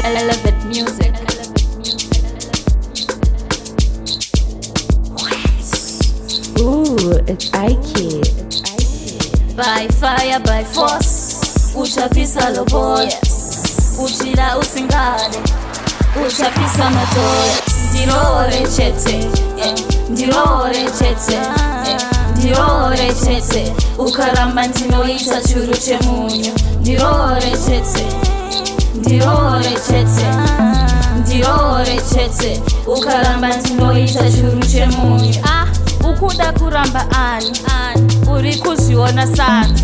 Elevate music. Ooh, it's iKid. By fire, by force. Uchapisa lobola. Uchila usingale. Uchapisa matola. Ndirore chete. Ndirore chete. Ndirore chete. Ukaramba ndinoita churu chemunyu. Ndirore chete. Ndirore chete. Ndirore chete. Ukaramba ndinoita churu chemunyu. Ukuda kuramba ani uri kuzviona sani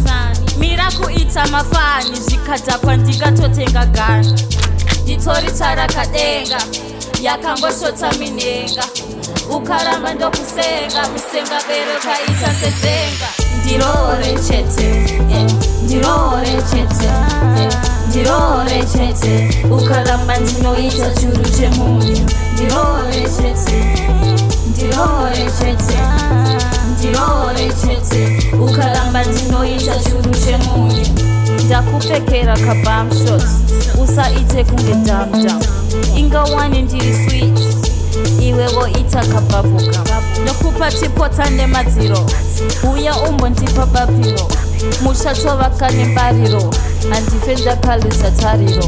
mira kuita mafani zvikadhakwa ndikatotenga gani nditori charakadenga yakangoshota minhenga ukaramba ndokusenga kusenga bero kaita sedzenga ndirore chete ndirore chete ndirore chete ukaramba ndinoita churu chemunyu ndirore chete ndirore chete ndirore chete ukaramba ndinoita churu chemunyu ndakupfekera kabamshot usaite kunge damdam ingawani ndiri sweet iwe woita kababuka nokupa chipota nemadziro uya umbondipa bapiro mushatovaka nembariro handife ndakalisa tariro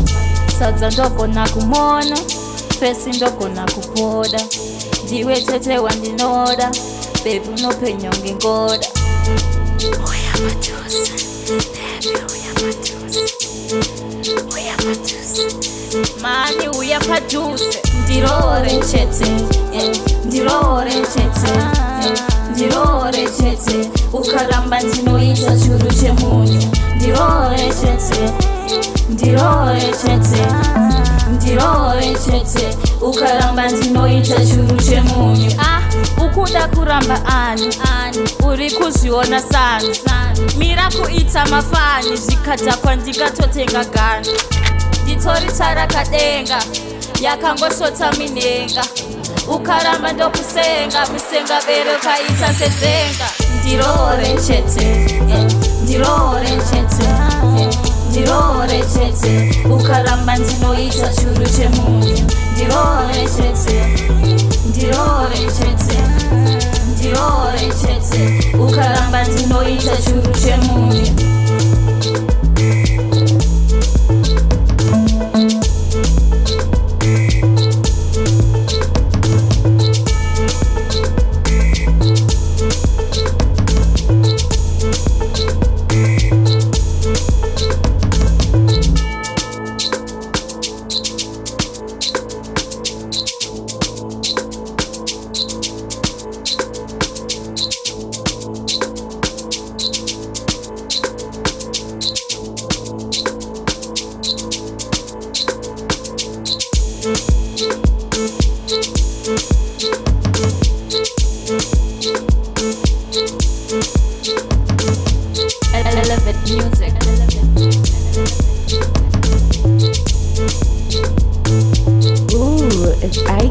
sadza ndogona kumona fesi ndogona kupoda ndiwe tete wandinoda bebi unopenyonge ngoda uya maduze bebi uya maduze uya maduze mani uya paduze ndirore chete ndirore chete ndirore chete ukaramba ndinoita churu chemunyu ndirore chete ndirore chete ndirore chete ukaramba ndinoita churu chemunyu ukuda kuramba ani uri kuzviona sani mira kuita mafani zvikadhakwa ndikatotenga gani nditori charakadenga yakangoshota minhenga ukaramba ndokusenga kusenga bero kaita sedzenga ndirore chete ndirore chete ndirore chete ukaramba ndinoita churu chemunyu ndirore chete ndirore chete ndirore chete ukaramba ndinoita churu chemunyu Elevate music. Ooh, it's iKid.